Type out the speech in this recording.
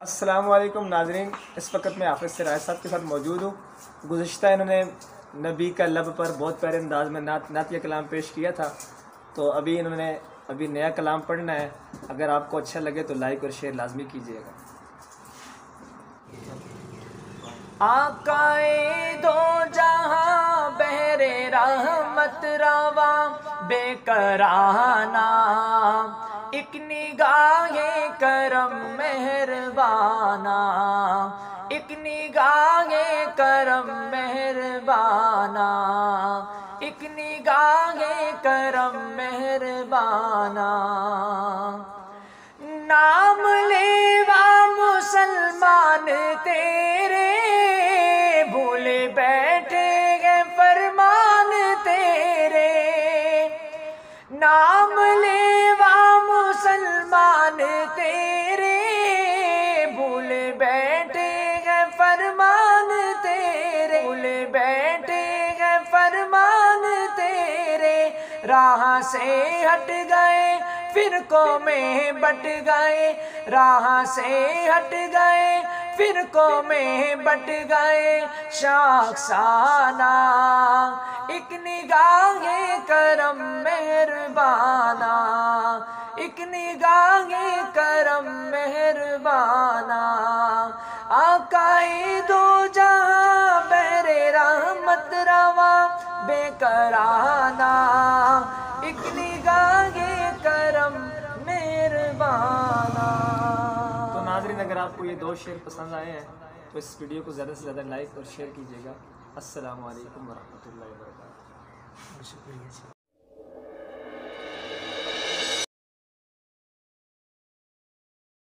अस्सलाम वालेकुम नाज़रीन, इस वक्त मैं हाफिज़ सिराज साहब के साथ मौजूद हूँ। गुज़िश्ता इन्होंने नबी का लब पर बहुत प्यारे अंदाज में नातिया कलाम पेश किया था, तो अभी इन्होंने नया कलाम पढ़ना है। अगर आपको अच्छा लगे तो लाइक और शेयर लाजमी कीजिएगा। आकाए दो जहां बहरे रहमत रवा बेकराना, एक निगाहे करम मेहरबाना, एक निगाहे करम मेहरबाना, एक निगाहे करम मेहरबाना। नाम लेवा मुसलमान तेरे, भूले बैठे हैं फरमान तेरे। नाम लेवा मुसलमान तेरे, भूले बैठे हैं फरमान तेरे, भूले बैठे हैं फरमान तेरे। राह से हट गए फिरकों में बट गए, राह से हट गए फिरकों में बट गए। शाखसाना एक निगाहे करम मेहरबाना, एक निगाहे करम मेहरबाना। आकाए दो जहां बहरे रहमत रवा बेकराना, एक निगाहे करम मेहरबाना। तो नाज़रीन, अगर आपको ये दो शेर पसंद आए हैं तो इस वीडियो को ज़्यादा से ज़्यादा लाइक और शेयर कीजिएगा। अस्सलामु अलैकुम वरहमतुल्लाहि वबरकातुहू। शुक्रिया।